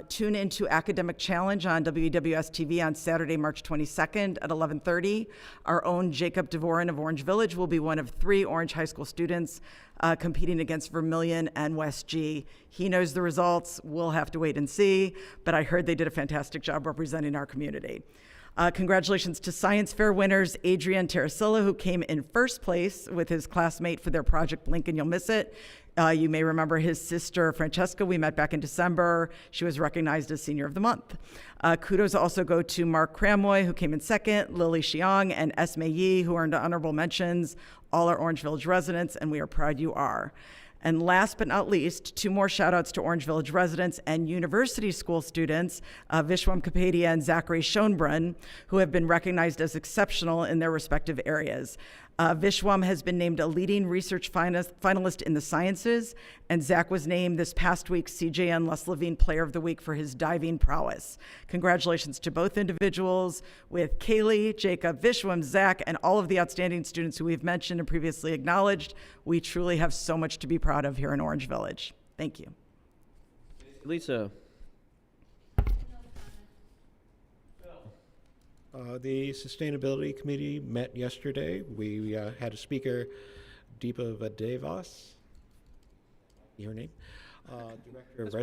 Tune into Academic Challenge on WWS-TV on Saturday, March 22nd at 11:30. Our own Jacob Devorin of Orange Village will be one of 3 Orange High School students competing against Vermilion and West G. He knows the results. We'll have to wait and see, but I heard they did a fantastic job representing our community. Congratulations to Science Fair winners Adrian Terracilla, who came in first place with his classmate for their project Blink and You'll Miss It. You may remember his sister, Francesca. We met back in December. She was recognized as Senior of the Month. Kudos also go to Mark Cramoy, who came in second, Lily Xiong, and Esme Yi, who earned honorable mentions. All are Orange Village residents, and we are proud you are. And last but not least, 2 more shout outs to Orange Village residents and university school students, Vishwam Kapadia and Zachary Schoenbrunn, who have been recognized as exceptional in their respective areas. Vishwam has been named a leading research finalist in the sciences, and Zach was named this past week's CJN Les Levine Player of the Week for his diving prowess. Congratulations to both individuals. With Kaylee, Jacob, Vishwam, Zach, and all of the outstanding students who we've mentioned and previously acknowledged, we truly have so much to be proud of here in Orange Village. Thank you. Lisa. The Sustainability Committee met yesterday. We had a speaker, Deepa Vadevas, her name, Director of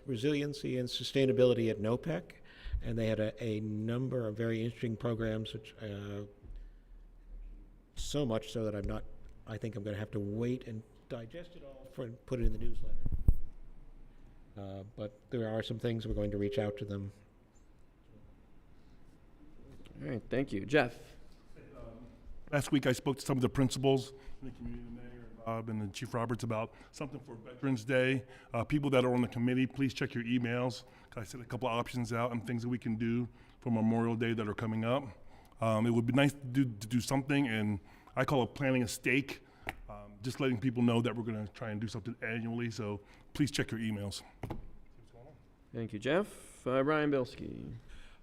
Resiliency and Sustainability at NOPEC, and they had a number of very interesting programs, which so much so that I think I'm going to have to wait and digest it all and put it in the newsletter. But there are some things we're going to reach out to them. All right, thank you. Jeff. Last week, I spoke to some of the principals in the community, the mayor, and Bob, and then Chief Roberts about something for Veterans Day. People that are on the committee, please check your emails. I set a couple of options out and things that we can do for Memorial Day that are coming up. It would be nice to do something, and I call it planting a stake, just letting people know that we're going to try and do something annually. So please check your emails. Thank you, Jeff. Ryan Bilski.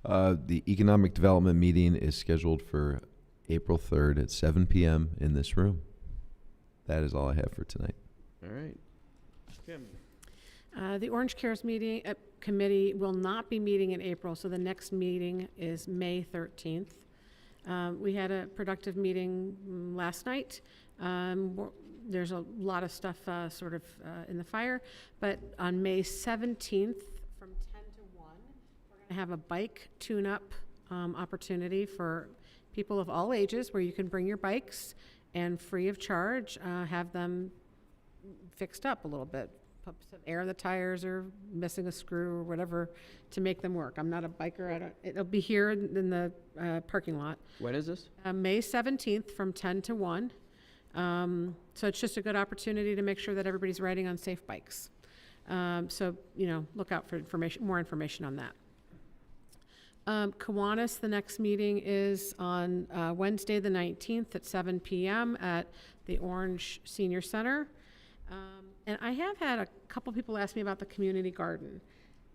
The Economic Development meeting is scheduled for April 3rd at 7 p.m. in this room. That is all I have for tonight. All right. Kim. The Orange Cares committee will not be meeting in April, so the next meeting is May 13th. We had a productive meeting last night. There's a lot of stuff in the fire, but on May 17th from 10 to 1, we're going to have a bike tune-up opportunity for people of all ages where you can bring your bikes and free of charge have them fixed up a little bit. Put some air in the tires or missing a screw or whatever to make them work. I'm not a biker. It'll be here in the parking lot. When is this? May 17th from 10 to 1. So it's just a good opportunity to make sure that everybody's riding on safe bikes. So, look out for more information on that. Kiwanis, the next meeting is on Wednesday the 19th at 7 p.m. at the Orange Senior Center. And I have had a couple people ask me about the community garden,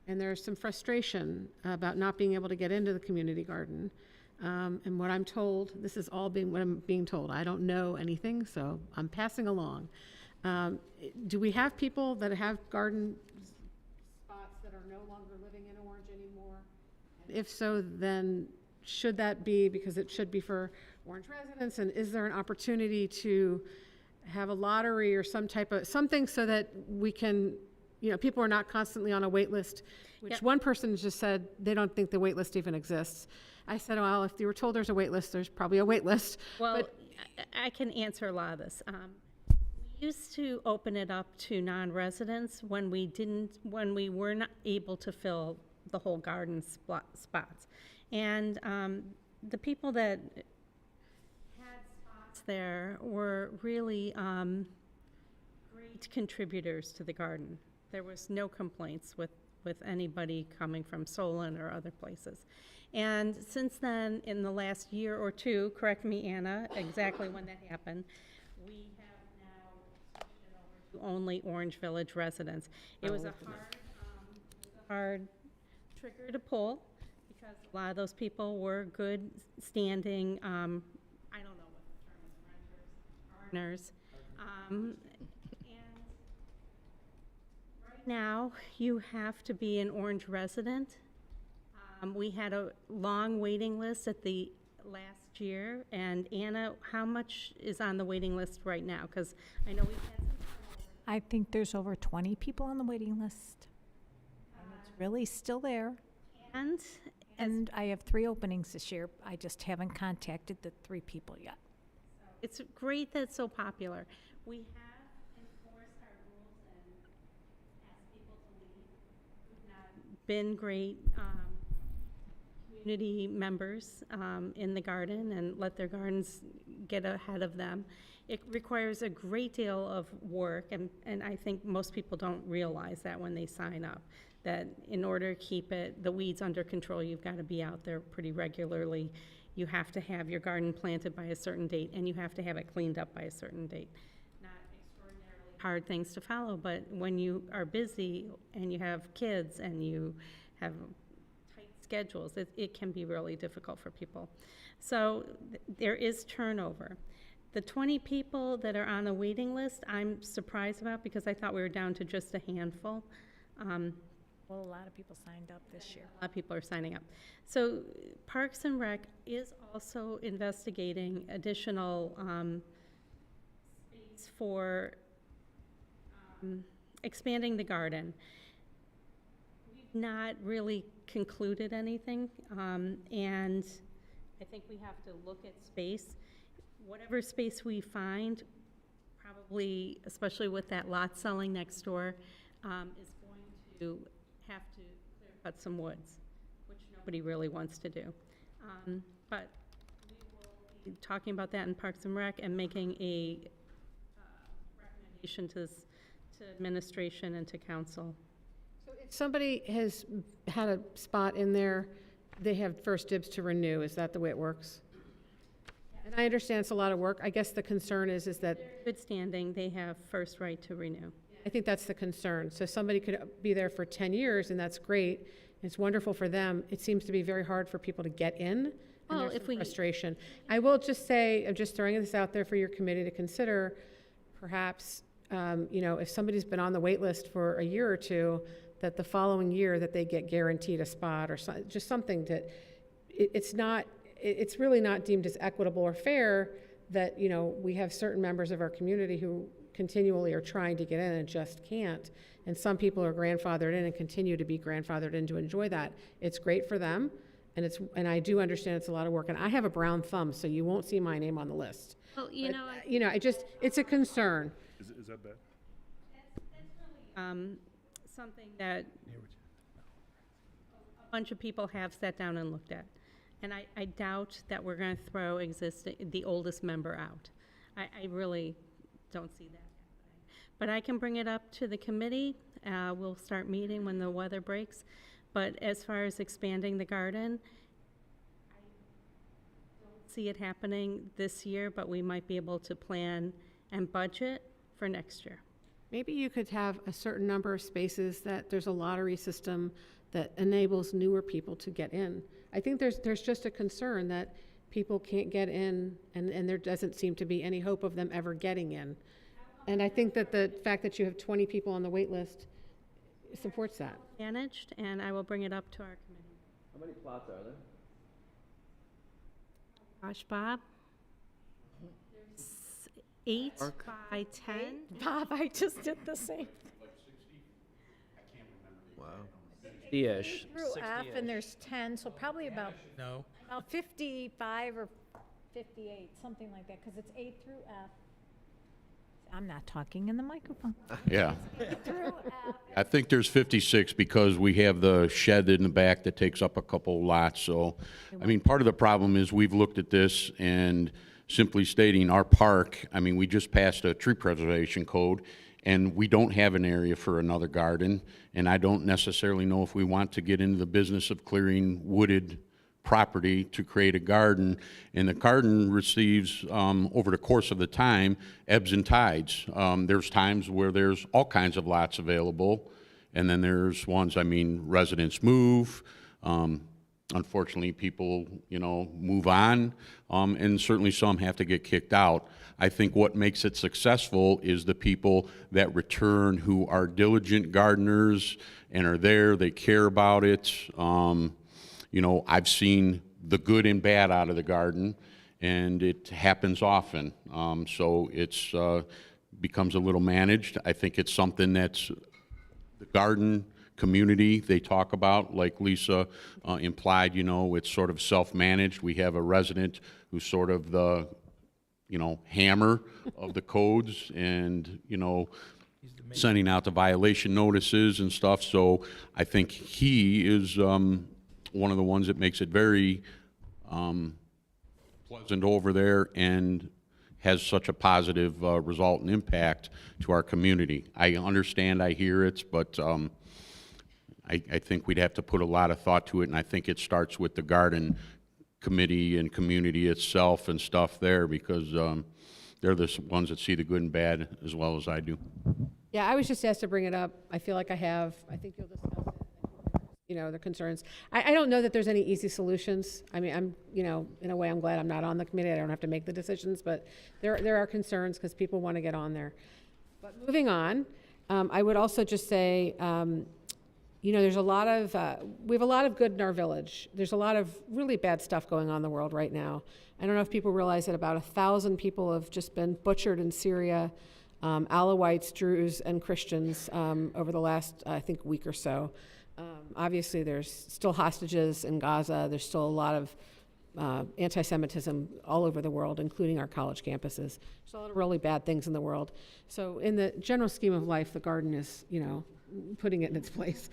and there's some frustration about not being able to get into the community garden. And what I'm told, this is all what I'm being told. I don't know anything, so I'm passing along. Do we have people that have garden spots that are no longer living in Orange anymore? If so, then should that be, because it should be for Orange residents, and is there an opportunity to have a lottery or something so that we can, people are not constantly on a wait list, which one person just said they don't think the wait list even exists. I said, well, if you were told there's a wait list, there's probably a wait list. Well, I can answer a lot of this. We used to open it up to non-residents when we were not able to fill the whole garden spots. And the people that had spots there were really great contributors to the garden. There was no complaints with anybody coming from Solon or other places. And since then, in the last year or two, correct me, Anna, exactly when that happened, we have now switched it over to only Orange Village residents. It was a hard trigger to pull because a lot of those people were good standing, I don't know what the term is, renters, and right now you have to be an Orange resident. We had a long waiting list at the last year, and Anna, how much is on the waiting list right now? Because I know we've had some turnover. I think there's over 20 people on the waiting list. And it's really still there. And I have 3 openings this year. I just haven't contacted the 3 people yet. It's great that it's so popular. We have enforced our rules and asked people to leave. We've not been great community members in the garden and let their gardens get ahead of them. It requires a great deal of work, and I think most people don't realize that when they sign up, that in order to keep the weeds under control, you've got to be out there pretty regularly. You have to have your garden planted by a certain date, and you have to have it cleaned up by a certain date. Not extraordinarily hard things to follow, but when you are busy and you have kids and you have tight schedules, it can be really difficult for people. So there is turnover. The 20 people that are on the waiting list, I'm surprised about because I thought we were down to just a handful. Well, a lot of people signed up this year. A lot of people are signing up. So Parks and Rec is also investigating additional space for expanding the garden. We've not really concluded anything, and I think we have to look at space. Whatever space we find, probably, especially with that lot selling next door, is going to have to clear cut some woods, which nobody really wants to do. But we will be talking about that in Parks and Rec and making a recommendation to administration and to council. So if somebody has had a spot in there, they have first dibs to renew. Is that the way it works? And I understand it's a lot of work. I guess the concern is that Good standing, they have first right to renew. I think that's the concern. So somebody could be there for 10 years, and that's great. It's wonderful for them. It seems to be very hard for people to get in, and Well, there's if some we- frustration. I will just say, I'm just throwing this out there for your committee to consider, perhaps, if somebody's been on the wait list for a year or two, that the following year that they get guaranteed a spot or just something that, it's really not deemed as equitable or fair that, we have certain members of our community who continually are trying to get in and just can't. And some people are grandfathered in and continue to be grandfathered in to enjoy that. It's great for them, and I do understand it's a lot of work. And I have a brown thumb, so you won't see my name on the list. Well, It's a concern. Is that bad? Something that a bunch of people have sat down and looked at. And I doubt that we're going to throw the oldest member out. I really don't see that happening. But I can bring it up to the committee. We'll start meeting when the weather breaks. But as far as expanding the garden, I don't see it happening this year, but we might be able to plan and budget for next year. Maybe you could have a certain number of spaces that there's a lottery system that enables newer people to get in. I think there's just a concern that people can't get in, and there doesn't seem to be any hope of them ever getting in. And I think that the fact that you have 20 people on the wait list supports that. Managed, and I will bring it up to our committee. How many plots are there? Gosh, Bob? There's 8 by 10. Bob, I just did the same. Wow. 60-ish. Through F, and there's 10, so probably about 55 or 58, something like that, because it's A through F. I'm not talking in the microphone. Yeah. Through F. I think there's 56 because we have the shed in the back that takes up a couple lots. So, I mean, part of the problem is we've looked at this and simply stating our park, I mean, we just passed a tree preservation code and we don't have an area for another garden. And I don't necessarily know if we want to get into the business of clearing wooded property to create a garden, and the garden receives, over the course of the time, ebbs and tides. There's times where there's all kinds of lots available, and then there's ones, I mean, residents move, unfortunately, people, move on, and certainly some have to get kicked out. I think what makes it successful is the people that return who are diligent gardeners and are there, they care about it. I've seen the good and bad out of the garden, and it happens often. So it's becomes a little managed. I think it's something that's the garden community they talk about, like Lisa implied, it's sort of self-managed. We have a resident who's sort of the, hammer of the codes and, sending out the violation notices and stuff. So I think he is one of the ones that makes it very pleasant over there, and has such a positive result and impact to our community. I understand, I hear it, but I think we'd have to put a lot of thought to it, and I think it starts with the garden committee and community itself and stuff there, because they're the ones that see the good and bad as well as I do. Yeah, I was just asked to bring it up. I feel like I have. I think you'll discuss it, you know, the concerns. I don't know that there's any easy solutions. I mean, I'm, you know, in a way, I'm glad I'm not on the committee. I don't have to make the decisions, but there are concerns because people want to get on there. But moving on, I would also just say, you know, there's a lot of, we have a lot of good in our village. There's a lot of really bad stuff going on in the world right now. I don't know if people realize that about 1,000 people have just been butchered in Syria, Alawites, Druze, and Christians over the last, I think, week or so. Obviously, there's still hostages in Gaza. There's still a lot of anti-Semitism all over the world, including our college campuses. There's a lot of really bad things in the world. So in the general scheme of life, the garden is, you know, putting it in its place.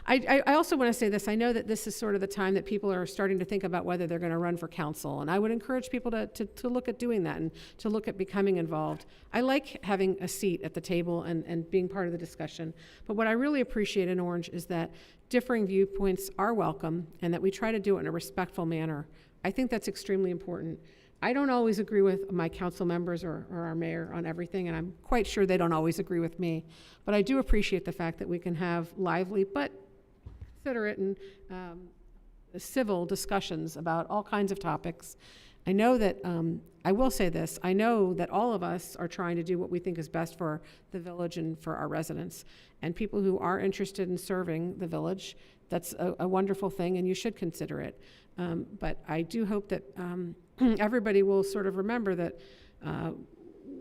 I also want to say this. I know that this is sort of the time that people are starting to think about whether they're going to run for council. And I would encourage people to look at doing that and to look at becoming involved. I like having a seat at the table and being part of the discussion. But what I really appreciate in Orange is that differing viewpoints are welcome and that we try to do it in a respectful manner. I think that's extremely important. I don't always agree with my council members or our mayor on everything, and I'm quite sure they don't always agree with me. But I do appreciate the fact that we can have lively but considerate and civil discussions about all kinds of topics. I know that, I will say this, I know that all of us are trying to do what we think is best for the village and for our residents. And people who are interested in serving the village, that's a wonderful thing, and you should consider it. But I do hope that everybody will sort of remember that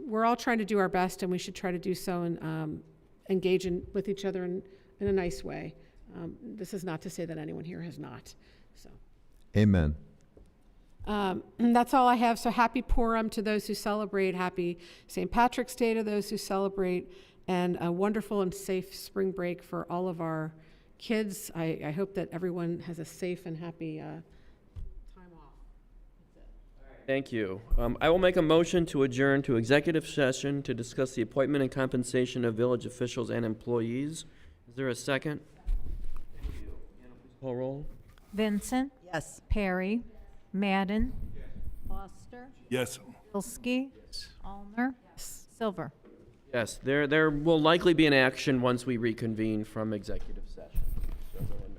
we're all trying to do our best, and we should try to do so and engage with each other in a nice way. This is not to say that anyone here has not. So. Amen. That's all I have. So happy Purim to those who celebrate. Happy St. Patrick's Day to those who celebrate. And a wonderful and safe spring break for all of our kids. I hope that everyone has a safe and happy time off. Thank you. I will make a motion to adjourn to executive session to discuss the appointment and compensation of village officials and employees. Is there a second? Thank you. Anna, please call roll. Vincent? Yes. Perry? Madden? Foster? Yes. Bilski? Allner? Silver? Yes, there will likely be an action once we reconvene from executive session. So everyone